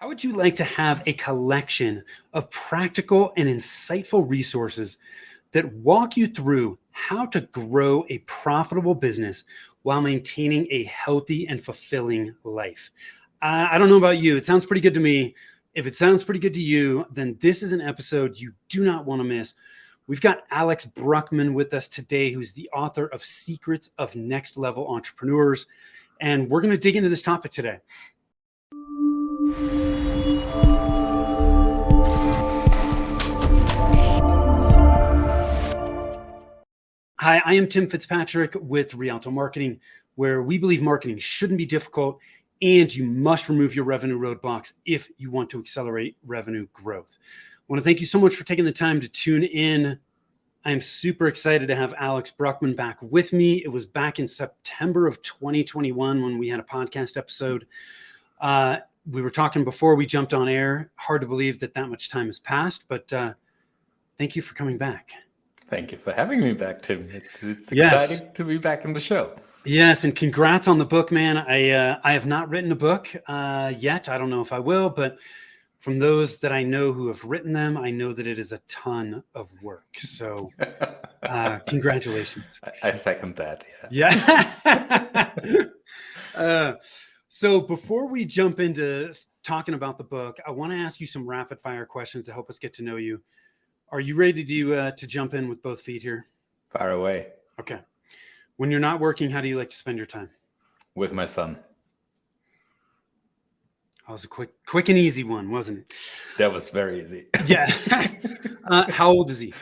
How would you like to have a collection of practical and insightful resources that walk you through how to grow a profitable business while maintaining a healthy and fulfilling life? I don't know about you. It sounds pretty good to me. If it sounds pretty good to you, then this is an episode you do not want to miss. We've got Alex Bruckman with us today, who's the author of Secrets of Next Level Entrepreneurs. And we're going to dig into this topic today. Hi, I am Tim Fitzpatrick with Rialto Marketing, where we believe marketing shouldn't be difficult and you must remove your revenue roadblocks if you want to accelerate revenue growth. I want to thank you so much for taking the time to tune in. I am super excited to have Alex Bruckman back with me. It was back in September of 2021 when we had a podcast episode. We were talking before we jumped on air. Hard to believe that much time has passed, but thank you for coming back. Thank you for having me back, Tim. It's exciting to be back in the show. Yes, and congrats on the book, man. I have not written a book yet. I don't know if I will, but from those that I know who have written them, I know that it is a ton of work. So congratulations. I second that. Yeah. So before we jump into talking about the book, I want to ask you some rapid fire questions to help us get to know you. Are you ready to jump in with both feet here? Fire away. Okay. When you're not working, how do you like to spend your time? With my son. That was a quick and easy one, wasn't it? That was very easy. Yeah. How old is he?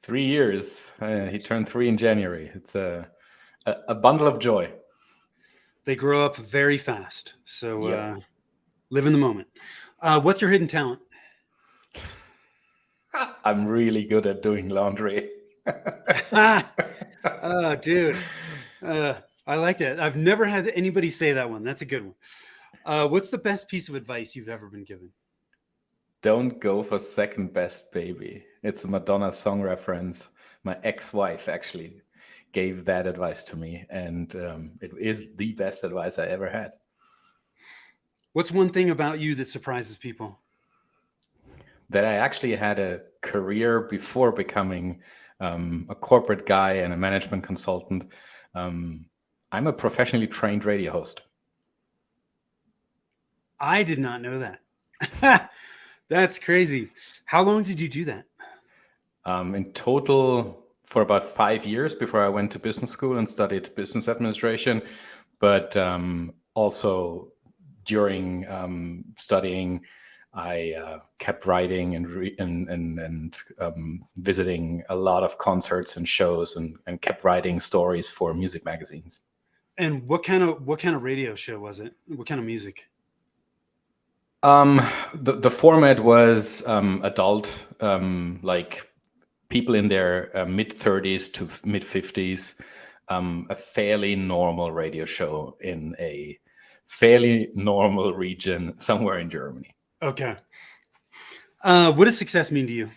3 years. He turned 3 in January. It's a bundle of joy. They grow up very fast. So live in the moment. What's your hidden talent? I'm really good at doing laundry. Oh, dude. I like that. I've never had anybody say that one. That's a good one. What's the best piece of advice you've ever been given? Don't go for second best, baby. It's a Madonna song reference. My ex-wife actually gave that advice to me, and it is the best advice I ever had. What's one thing about you that surprises people? That I actually had a career before becoming a corporate guy and a management consultant. I'm a professionally trained radio host. I did not know that. That's crazy. How long did you do that? In total, for about 5 years before I went to business school and studied business administration. But also during studying, I kept writing and visiting a lot of concerts and shows and kept writing stories for music magazines. And what kind of radio show was it? What kind of music? The format was adult, like people in their mid-30s to mid-50s, a fairly normal radio show in a fairly normal region somewhere in Germany. Okay. What does success mean to you?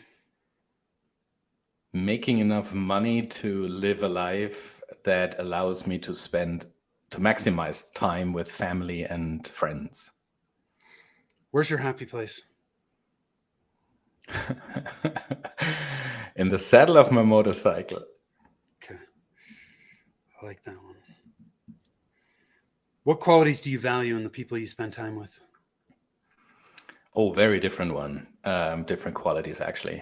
Making enough money to live a life that allows me to maximize time with family and friends. Where's your happy place? In the saddle of my motorcycle. Okay. I like that one. What qualities do you value in the people you spend time with? Oh, very different one. Different qualities, actually.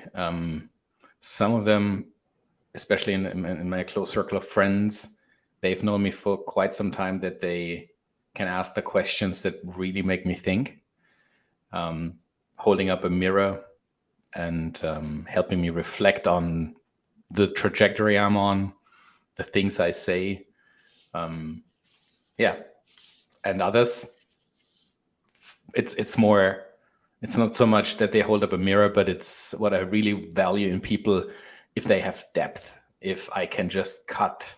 Some of them, especially in my close circle of friends, they've known me for quite some time, that they can ask the questions that really make me think. Holding up a mirror and helping me reflect on the trajectory I'm on, the things I say. And others, it's not so much that they hold up a mirror, but it's what I really value in people, if they have depth, if I can just cut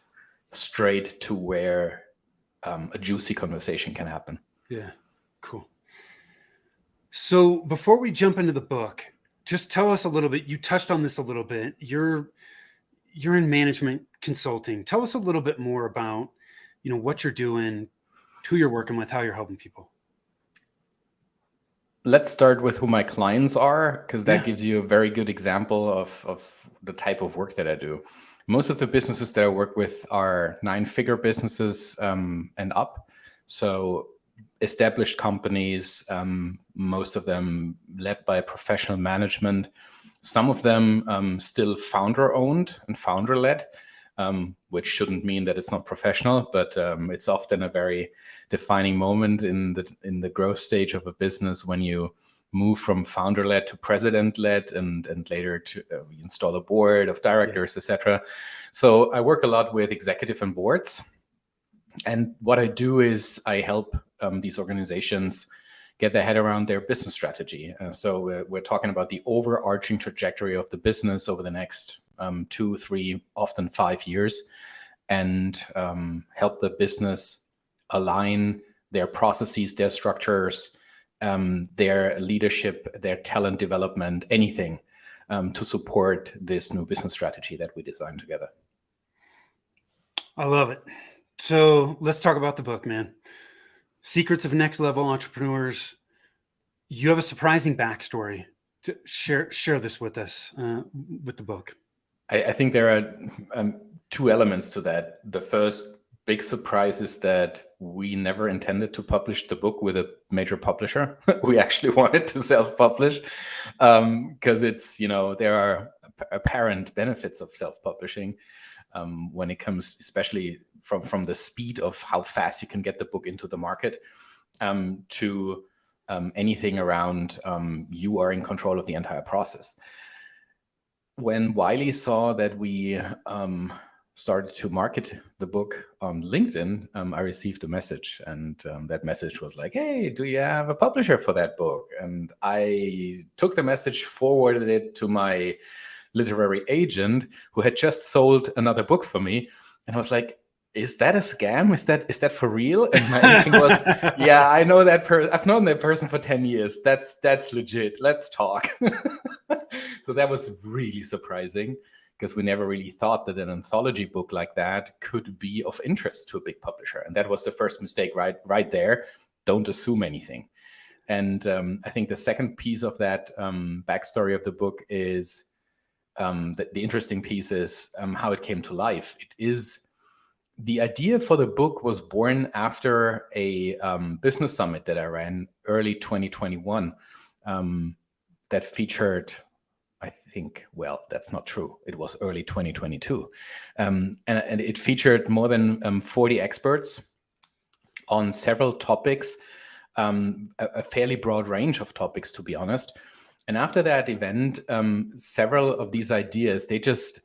straight to where a juicy conversation can happen. Yeah, cool. So before we jump into the book, just tell us a little bit. You touched on this a little bit. You're in management consulting. Tell us a little bit more about, what you're doing, who you're working with, how you're helping people. let's start with who my clients are, because that Yeah. gives you a very good example of the type of work that I do. Most of the businesses that I work with are 9-figure businesses and up. So established companies, most of them led by professional management, some of them still founder owned and founder led, which shouldn't mean that it's not professional, but it's often a very defining moment in the growth stage of a business when you move from founder led to president led, and later to install a board of directors, etc. So I work a lot with executive and boards, and what I do is I help these organizations get their head around their business strategy. So we're talking about the overarching trajectory of the business over the next 2, 3, often 5 years, and help the business align their processes, their structures, their leadership, their talent development, anything to support this new business strategy that we designed together. I love it. So let's talk about the book, man. Secrets of Next Level Entrepreneurs. You have a surprising backstory. To share this with us with the book. I think there are 2 elements to that. The first big surprise is that we never intended to publish the book with a major publisher. We actually wanted to self-publish because it's, there are apparent benefits of self-publishing when it comes, especially from the speed of how fast you can get the book into the market to anything around you are in control of the entire process. When Wiley saw that we started to market the book on LinkedIn, I received a message, and that message was like, "Hey, do you have a publisher for that book?" And I took the message, forwarded it to my literary agent, who had just sold another book for me, and I was like, "Is that a scam? Is that for real?" And my agent was, "Yeah, I know that person. I've known that person for 10 years. That's legit. Let's talk." So that was really surprising, because we never really thought that an anthology book like that could be of interest to a big publisher. And that was the first mistake right there. Don't assume anything. And I think the second piece of that backstory of the book is the interesting piece is how it came to life. The idea for the book was born after a business summit that I ran early 2021 that featured, I think, well, that's not true. It was early 2022. And it featured more than 40 experts on several topics, a fairly broad range of topics, to be honest. And after that event, several of these ideas, they just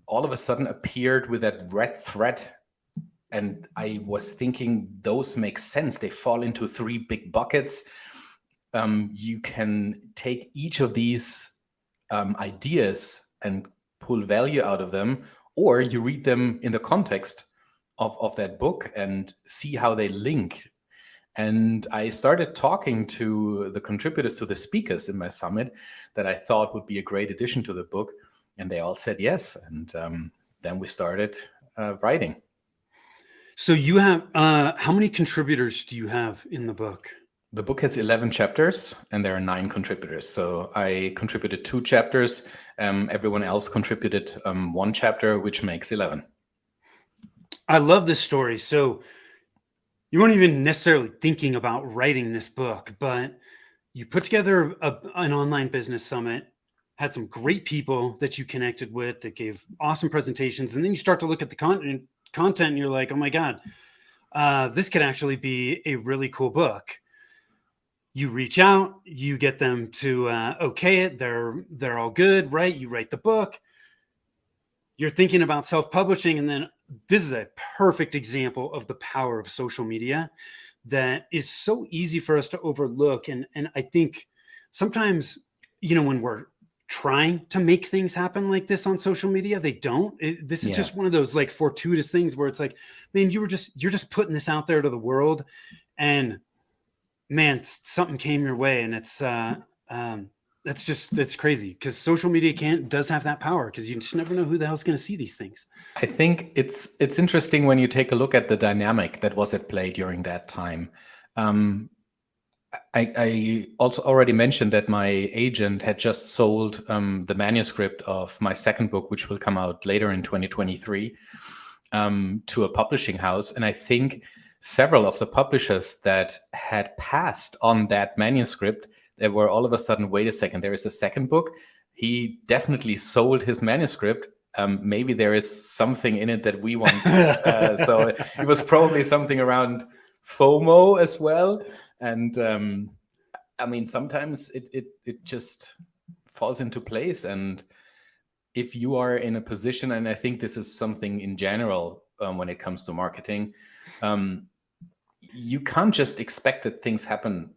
all of a sudden appeared with that red thread. And I was thinking, those make sense. They fall into 3 big buckets. You can take each of these ideas and pull value out of them, or you read them in the context of that book and see how they link. And I started talking to the contributors, to the speakers in my summit that I thought would be a great addition to the book. And they all said yes. And then we started writing. So you have, how many contributors do you have in the book? The book has 11 chapters, and there are 9 contributors. So I contributed 2 chapters. Everyone else contributed 1 chapter, which makes 11. I love this story. So you weren't even necessarily thinking about writing this book, but you put together an online business summit, had some great people that you connected with that gave awesome presentations. And then you start to look at the content and you're like, oh my God, this could actually be a really cool book. You reach out, you get them to okay it. They're all good, right? You write the book. You're thinking about self-publishing, and then this is a perfect example of the power of social media that is so easy for us to overlook. And I think sometimes, when we're trying to make things happen like this on social media, they don't. This is just one of those like fortuitous things where it's like, man, you're just putting this out there to the world, and man, something came your way, and it's that's crazy, because social media does have that power, because you just never know who the hell's going to see these things. I think it's interesting when you take a look at the dynamic that was at play during that time. I also already mentioned that my agent had just sold the manuscript of my second book, which will come out later in 2023, to a publishing house. And I think several of the publishers that had passed on that manuscript, they were all of a sudden, wait a second, there is a second book. He definitely sold his manuscript. Maybe there is something in it that we want. So it was probably something around FOMO as well. And I mean, sometimes it just falls into place. And if you are in a position, and I think this is something in general when it comes to marketing, you can't just expect that things happen.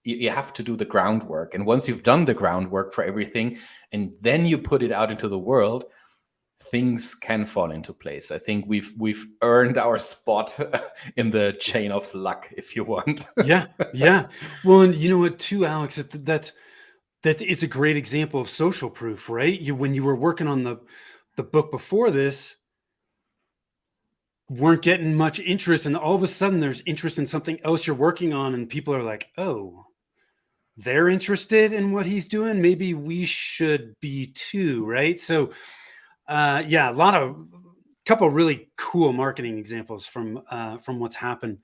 You have to do the groundwork. And once you've done the groundwork for everything, and then you put it out into the world, things can fall into place. I think we've earned our spot in the chain of luck, if you want. Yeah. Well, and you know what, too, Alex, that's it's a great example of social proof, right? When you were working on the book before this, weren't getting much interest, and all of a sudden there's interest in something else you're working on, and people are like, oh, they're interested in what he's doing, maybe we should be too, right? So yeah, couple really cool marketing examples from what's happened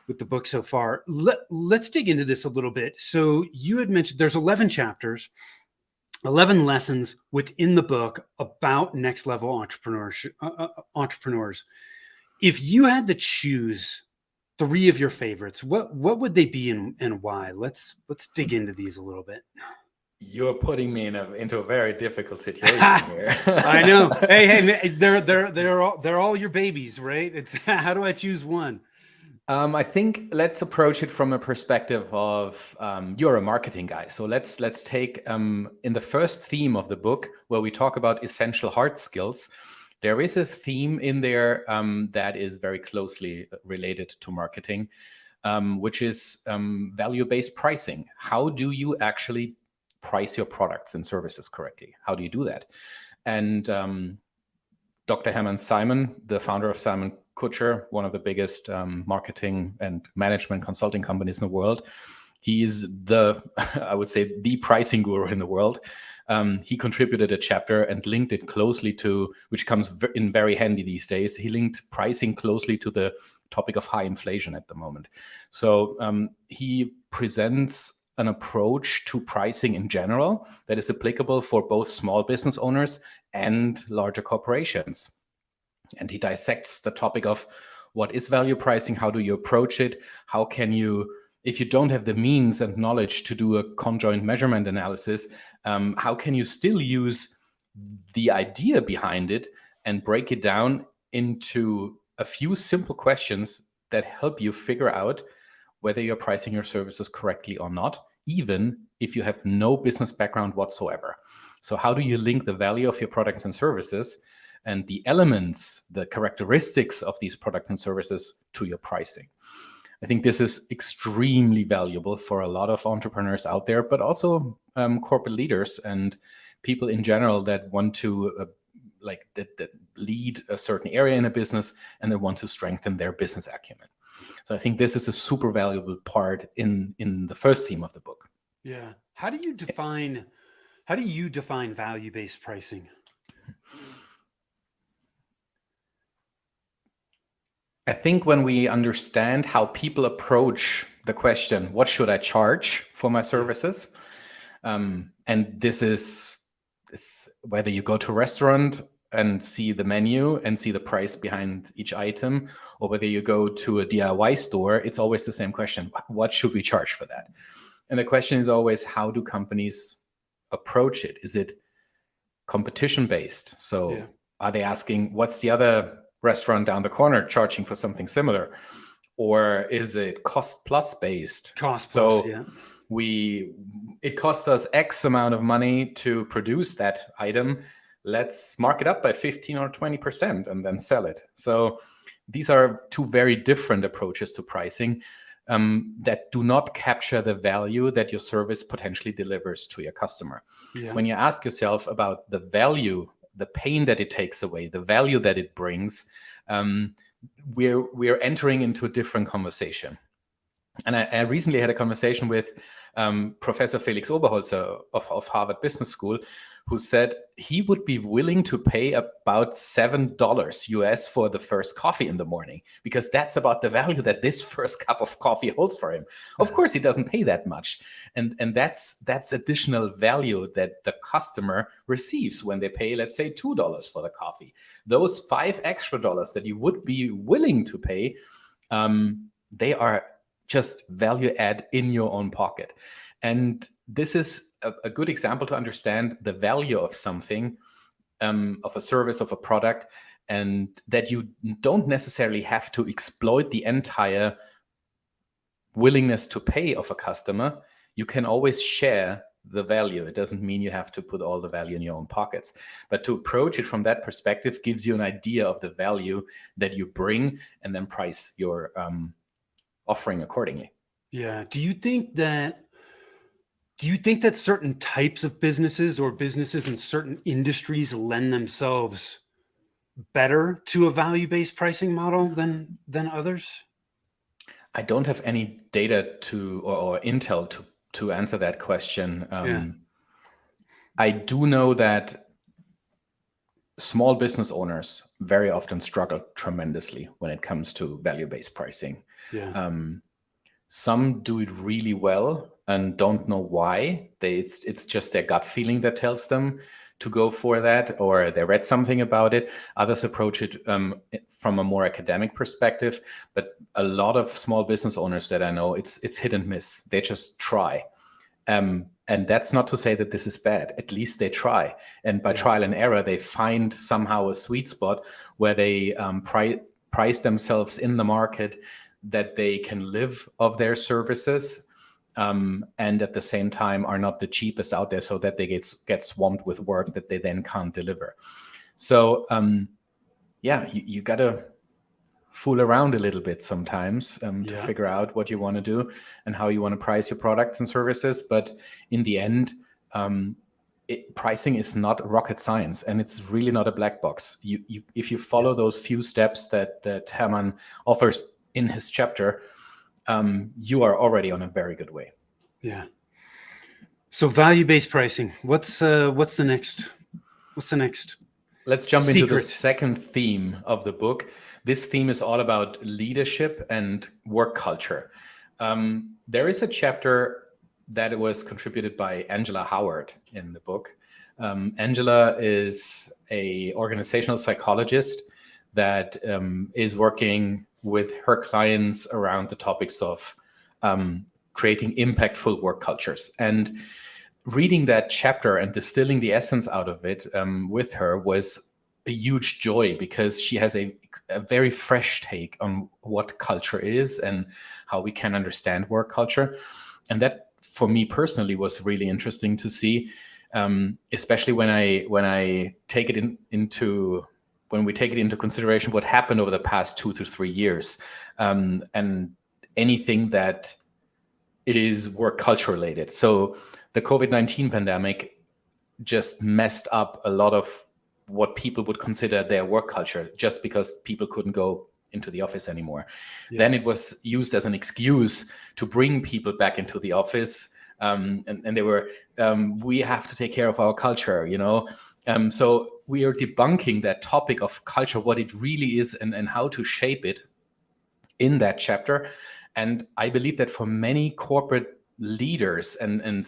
with the book so far. Let's dig into this a little bit. So you had mentioned there's 11 chapters, 11 lessons within the book about next level entrepreneurs. If you had to choose 3 of your favorites, what would they be and why? Let's dig into these a little bit. You're putting me into a very difficult situation here. I know. Hey, they're all your babies, right? It's how do I choose one? I think let's approach it from a perspective of you're a marketing guy. So let's take in the first theme of the book where we talk about essential hard skills. There is a theme in there that is very closely related to marketing, which is value-based pricing. How do you actually price your products and services correctly? How do you do that? And Dr. Hermann Simon, the founder of Simon Kucher, one of the biggest marketing and management consulting companies in the world, he is I would say, the pricing guru in the world. He contributed a chapter and linked it closely to, which comes in very handy these days. He linked pricing closely to the topic of high inflation at the moment. So he presents an approach to pricing in general that is applicable for both small business owners and larger corporations. And he dissects the topic of what is value pricing, how do you approach it, how can you, if you don't have the means and knowledge to do a conjoint measurement analysis, how can you still use the idea behind it and break it down into a few simple questions that help you figure out whether you're pricing your services correctly or not, even if you have no business background whatsoever. So how do you link the value of your products and services and the elements, the characteristics of these products and services to your pricing? I think this is extremely valuable for a lot of entrepreneurs out there, but also corporate leaders and people in general that want to that lead a certain area in a business and they want to strengthen their business acumen. So I think this is a super valuable part in the first theme of the book. Yeah. How do you define value-based pricing? I think when we understand how people approach the question, what should I charge for my services? And this is whether you go to a restaurant and see the menu and see the price behind each item, or whether you go to a DIY store, it's always the same question. What should we charge for that? And the question is always, how do companies approach it? Is it competition-based? So are they asking, what's the other restaurant down the corner charging for something similar? Or is it cost-plus based? Cost-plus, yeah. It costs us X amount of money to produce that item. Let's mark it up by 15 or 20% and then sell it. So these are two very different approaches to pricing that do not capture the value that your service potentially delivers to your customer. Yeah. When you ask yourself about the value, the pain that it takes away, the value that it brings, we're entering into a different conversation. And I recently had a conversation with Professor Felix Oberholzer of Harvard Business School, who said he would be willing to pay about $7 US for the first coffee in the morning, because that's about the value that this first cup of coffee holds for him. Of course, he doesn't pay that much. And that's additional value that the customer receives when they pay, let's say, $2 for the coffee. Those $5 extra that you would be willing to pay, they are just value add in your own pocket. And this is a good example to understand the value of something, of a service, of a product, and that you don't necessarily have to exploit the entire willingness to pay of a customer. You can always share the value. It doesn't mean you have to put all the value in your own pockets, but to approach it from that perspective gives you an idea of the value that you bring, and then price your offering accordingly. Yeah. Do you think that certain types of businesses or businesses in certain industries lend themselves better to a value-based pricing model than others? I don't have any data or intel to answer that question. I do know that small business owners very often struggle tremendously when it comes to value-based pricing. Yeah. Some do it really well and don't know why. It's just their gut feeling that tells them to go for that, or they read something about it. Others approach it from a more academic perspective. But a lot of small business owners that I know, it's hit and miss. They just try. And that's not to say that this is bad. At least they try. And by trial and error, they find somehow a sweet spot where they price themselves in the market that they can live of their services, and at the same time are not the cheapest out there, so that they get swamped with work that they then can't deliver. So you got to fool around a little bit sometimes to figure out what you want to do and how you want to price your products and services. But in the end, pricing is not rocket science, and it's really not a black box. If you follow those few steps that Hermann offers in his chapter, you are already on a very good way. Yeah. So value-based pricing. What's the next? Let's jump into the second theme of the book. This theme is all about leadership and work culture. There is a chapter that was contributed by Angela Howard in the book. Angela is an organizational psychologist that is working with her clients around the topics of creating impactful work cultures. And reading that chapter and distilling the essence out of it with her was a huge joy, because she has a very fresh take on what culture is and how we can understand work culture. And that, for me personally, was really interesting to see, especially when we take it into consideration what happened over the past 2 to 3 years, and anything that it is work culture related. So the COVID-19 pandemic just messed up a lot of what people would consider their work culture, just because people couldn't go into the office anymore. Then it was used as an excuse to bring people back into the office, and they were, we have to take care of our culture, so we are debunking that topic of culture, what it really is, and how to shape it in that chapter. And I believe that for many corporate leaders and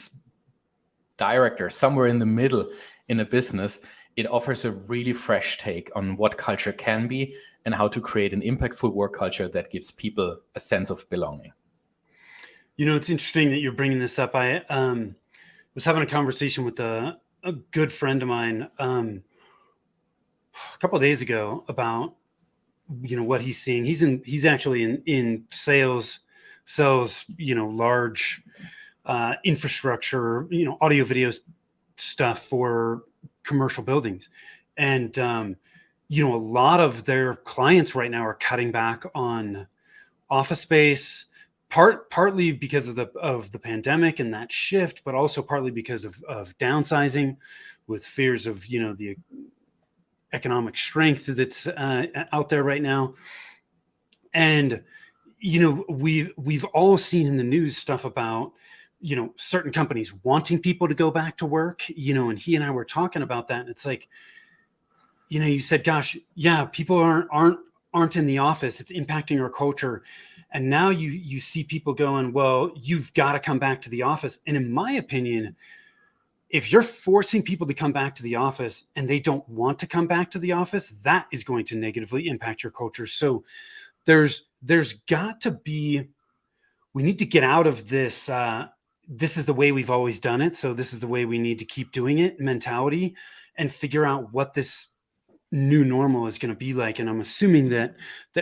directors, somewhere in the middle in a business, it offers a really fresh take on what culture can be and how to create an impactful work culture that gives people a sense of belonging. It's interesting that you're bringing this up. I was having a conversation with a good friend of mine a couple of days ago about what he's seeing. He's actually in sales, sells large infrastructure, audio video stuff for commercial buildings, and a lot of their clients right now are cutting back on office space, partly because of the pandemic and that shift, but also partly because of downsizing, with fears of the economic strength that's out there right now. And we've all seen in the news stuff about, certain companies wanting people to go back to work, and he and I were talking about that. And it's like, you said, gosh, yeah, people aren't in the office. It's impacting our culture. And now you see people going, well, you've got to come back to the office. And in my opinion, if you're forcing people to come back to the office and they don't want to come back to the office, that is going to negatively impact your culture. So there's got to be, we need to get out of this, this is the way we've always done it, so this is the way we need to keep doing it mentality, and figure out what this new normal is going to be like. And I'm assuming that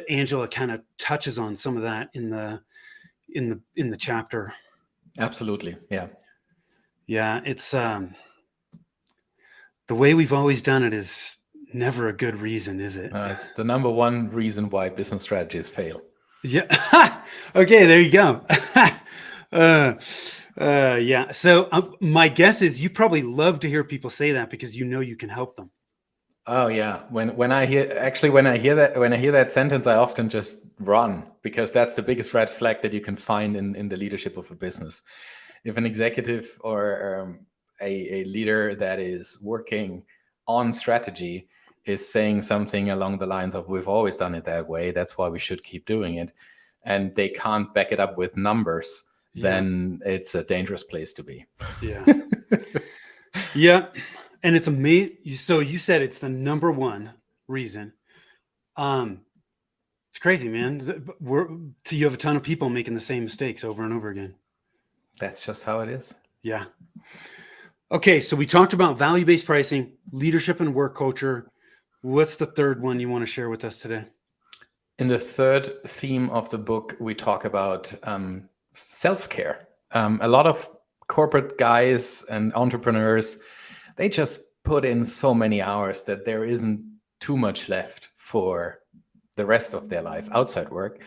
Angela kind of touches on some of that in the chapter. Absolutely. Yeah, it's the way we've always done it is never a good reason, is it? It's the number one reason why business strategies fail. Yeah. Okay, there you go. Yeah. So my guess is you probably love to hear people say that because you can help them. Oh yeah. When I hear that sentence, I often just run, because that's the biggest red flag that you can find in the leadership of a business. If an executive or a leader that is working on strategy is saying something along the lines of, we've always done it that way, that's why we should keep doing it, and they can't back it up with numbers, then it's a dangerous place to be. Yeah. Yeah. And it's amazing. So you said it's the number one reason. It's crazy, man. You have a ton of people making the same mistakes over and over again. That's just how it is. Yeah. Okay. So we talked about value-based pricing, leadership and work culture. What's the third one you want to share with us today? In the third theme of the book, we talk about self-care. A lot of corporate guys and entrepreneurs, they just put in so many hours that there isn't too much left for the rest of their life outside work.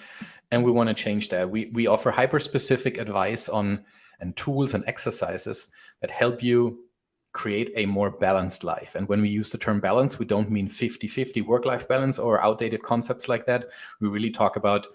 And we want to change that. We offer hyper-specific advice on and tools and exercises that help you create a more balanced life. And when we use the term balance, we don't mean 50-50 work-life balance or outdated concepts like that. We really talk about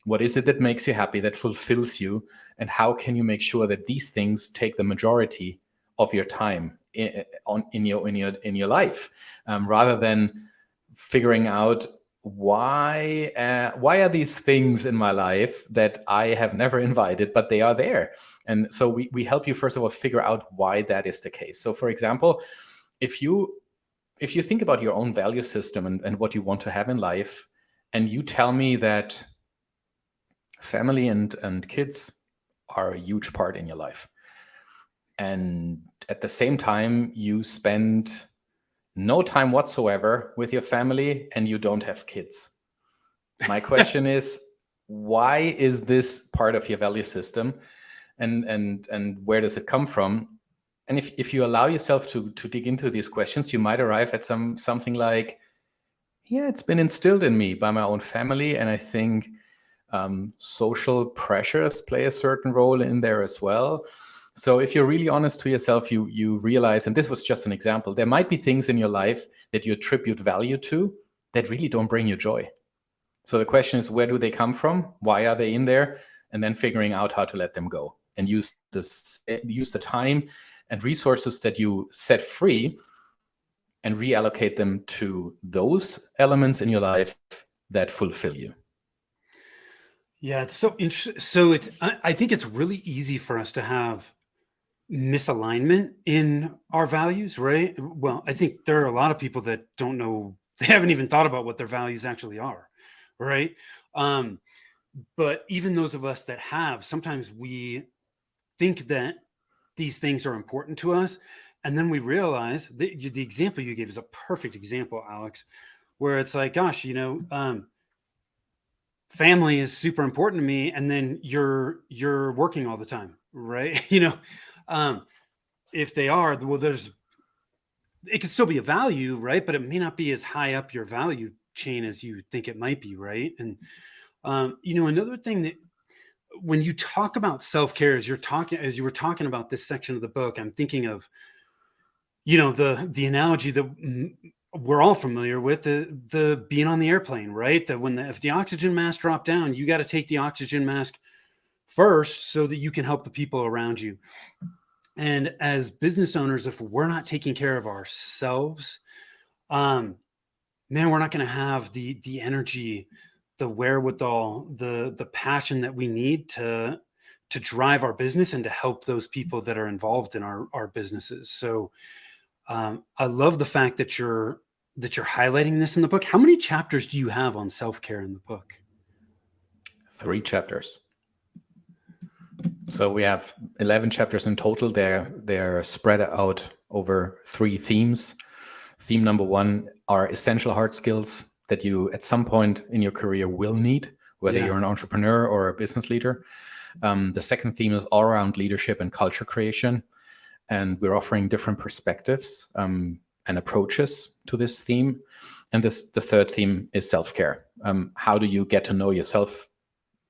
what is it that makes you happy, that fulfills you, and how can you make sure that these things take the majority of your time in your life, rather than figuring out why are these things in my life that I have never invited, but they are there. And so we help you, first of all, figure out why that is the case. So for example, if you think about your own value system and what you want to have in life, and you tell me that family and kids are a huge part in your life, and at the same time you spend no time whatsoever with your family and you don't have kids, my question is, why is this part of your value system, and where does it come from? And if you allow yourself to dig into these questions, you might arrive at something like, yeah, it's been instilled in me by my own family, and I think social pressures play a certain role in there as well. So if you're really honest to yourself, you realize, and this was just an example, there might be things in your life that you attribute value to that really don't bring you joy. So the question is, where do they come from? Why are they in there? And then figuring out how to let them go and use the time and resources that you set free and reallocate them to those elements in your life that fulfill you. Yeah, it's so interesting. So I think it's really easy for us to have misalignment in our values, right? Well, I think there are a lot of people that don't know, they haven't even thought about what their values actually are, right? But even those of us that have, sometimes we think that these things are important to us, and then we realize that the example you gave is a perfect example, Alex, where it's like, gosh, family is super important to me, and then you're working all the time, right? If they are, well, it could still be a value, right? But it may not be as high up your value chain as you think it might be, right? And another thing that when you talk about self-care, as you were talking about this section of the book, I'm thinking of the analogy that we're all familiar with the being on the airplane, right? That if the oxygen mask drop down, you got to take the oxygen mask first so that you can help the people around you. And as business owners, if we're not taking care of ourselves, man, we're not going to have the energy, the wherewithal, the passion that we need to drive our business and to help those people that are involved in our businesses. So I love the fact that you're highlighting this in the book. How many chapters do you have on self-care in the book? 3 chapters. So we have 11 chapters in total. They're spread out over 3 themes. Theme number 1 are essential hard skills that you at some point in your career will need, whether you're an entrepreneur or a business leader. The second theme is all around leadership and culture creation. And we're offering different perspectives and approaches to this theme. And the third theme is self-care. How do you get to know yourself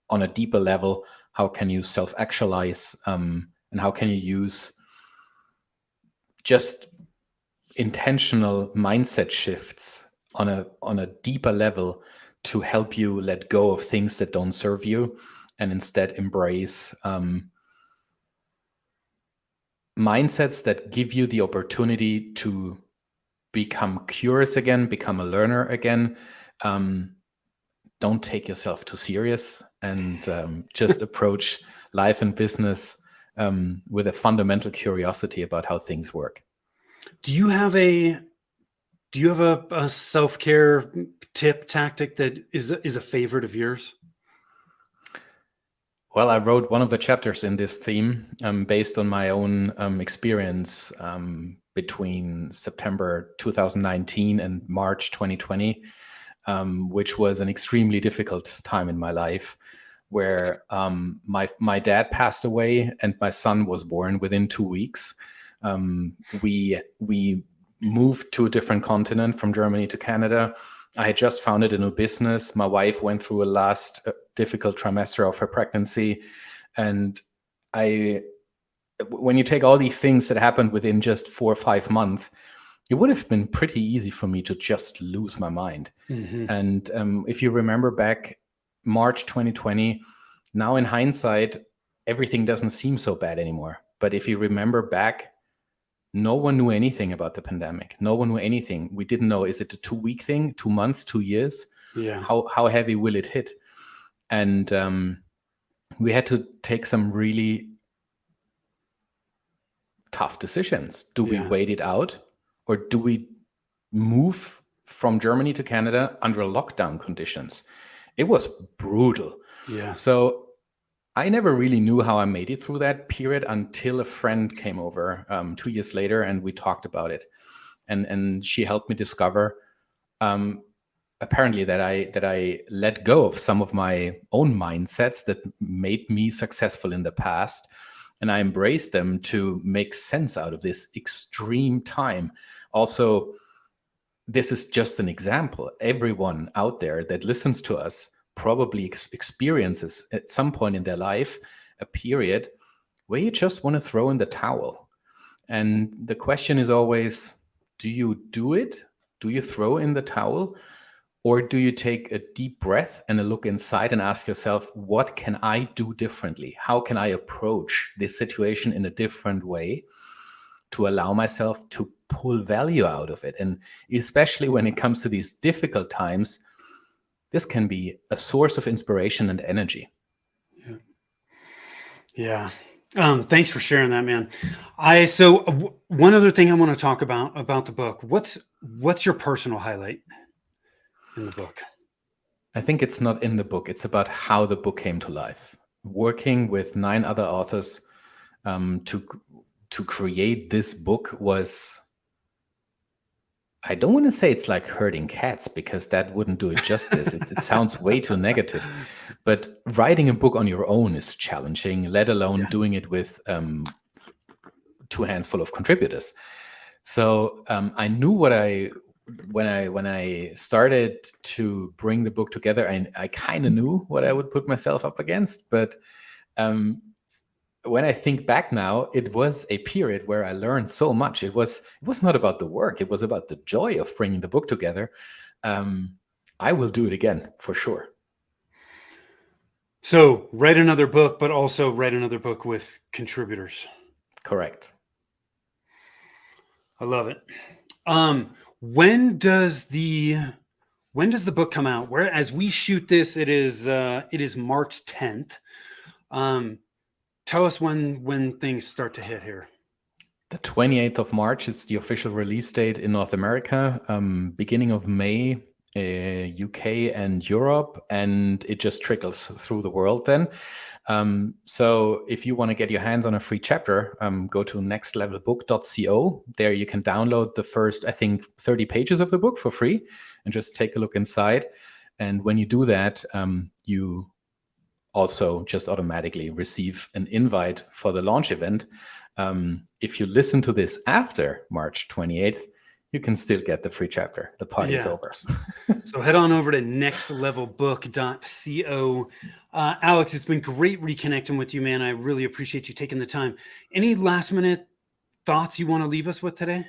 on a deeper level? How can you self-actualize? And how can you use just intentional mindset shifts on a deeper level to help you let go of things that don't serve you and instead embrace mindsets that give you the opportunity to become curious again, become a learner again. Don't take yourself too serious and just approach life and business with a fundamental curiosity about how things work. Do you have a self-care tip, tactic that is a favorite of yours? Well, I wrote one of the chapters in this theme based on my own experience between September 2019 and March 2020, which was an extremely difficult time in my life, where my dad passed away and my son was born within 2 weeks. We moved to a different continent from Germany to Canada. I had just founded a new business. My wife went through a last difficult trimester of her pregnancy. And when you take all these things that happened within just 4 or 5 months, it would have been pretty easy for me to just lose my mind. Mm-hmm. And if you remember back March 2020, now in hindsight, everything doesn't seem so bad anymore. But if you remember back, no one knew anything about the pandemic. No one knew anything. We didn't know, is it a 2-week thing, 2 months, 2 years? Yeah. How heavy will it hit? And we had to take some really tough decisions. Do we wait it out, or do we move from Germany to Canada under lockdown conditions? It was brutal. Yeah. So I never really knew how I made it through that period until a friend came over 2 years later, and we talked about it. And she helped me discover apparently that I let go of some of my own mindsets that made me successful in the past, and I embraced them to make sense out of this extreme time. Also, this is just an example. Everyone out there that listens to us probably experiences at some point in their life a period where you just want to throw in the towel. And the question is always, do you do it? Do you throw in the towel? Or do you take a deep breath and a look inside and ask yourself, what can I do differently? How can I approach this situation in a different way to allow myself to pull value out of it? And especially when it comes to these difficult times, this can be a source of inspiration and energy. Yeah. Thanks for sharing that, man. One other thing I want to talk about the book. What's your personal highlight in the book? I think it's not in the book. It's about how the book came to life. Working with 9 other authors to create this book was, I don't want to say it's like herding cats, because that wouldn't do it justice. It sounds way too negative. But writing a book on your own is challenging, let alone doing it with 2 hands full of contributors. So I knew when I started to bring the book together, I kind of knew what I would put myself up against. But when I think back now, it was a period where I learned so much. It was not about the work; it was about the joy of bringing the book together. I will do it again for sure. So write another book, but also write another book with contributors. Correct. I love it. When does the book come out? Where, as we shoot this, it is March 10th. Tell us when things start to hit here. The 28th of March is the official release date in North America. Beginning of May, UK and Europe, and it just trickles through the world then. So if you want to get your hands on a free chapter, go to nextlevelbook.co. There you can download the first, I think, 30 pages of the book for free and just take a look inside. And when you do that, you also just automatically receive an invite for the launch event. If you listen to this after March 28th, you can still get the free chapter. The party's over. So head on over to nextlevelbook.co. Alex, it's been great reconnecting with you, man. I really appreciate you taking the time. Any last minute thoughts you want to leave us with today?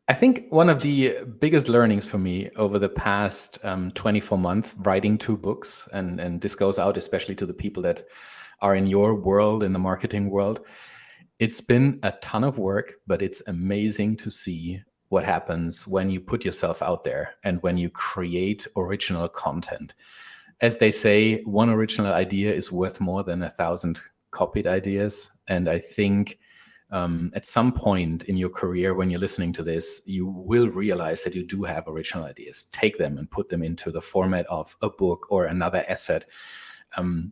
I think one of the biggest learnings for me over the past 24 months writing 2 books, and this goes out especially to the people that are in your world, in the marketing world. It's been a ton of work, but it's amazing to see what happens when you put yourself out there and when you create original content. As they say, one original idea is worth more than 1,000 copied ideas. And I think at some point in your career, when you're listening to this, you will realize that you do have original ideas. Take them and put them into the format of a book or another asset.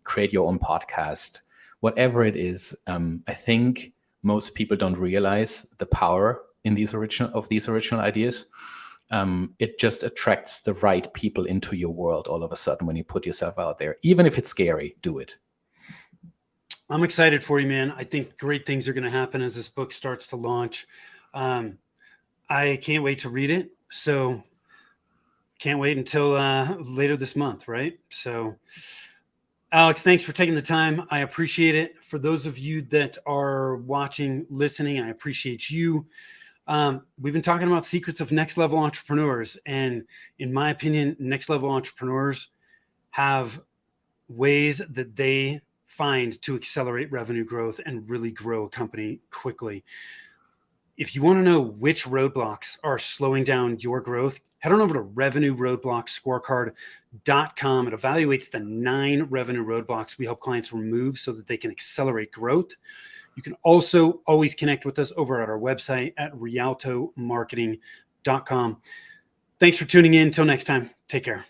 Create your own podcast, whatever it is. I think most people don't realize the power in these original ideas. It just attracts the right people into your world all of a sudden when you put yourself out there. Even if it's scary, do it. I'm excited for you, man. I think great things are going to happen as this book starts to launch. I can't wait to read it. So can't wait until later this month, right? So Alex, thanks for taking the time. I appreciate it. For those of you that are watching, listening, I appreciate you. We've been talking about secrets of next level entrepreneurs. And in my opinion, next level entrepreneurs have ways that they find to accelerate revenue growth and really grow a company quickly. If you want to know which roadblocks are slowing down your growth, head on over to revenueroadblockscorecard.com. It evaluates the 9 revenue roadblocks we help clients remove so that they can accelerate growth. You can also always connect with us over at our website at rialtomarketing.com. Thanks for tuning in. Until next time, take care.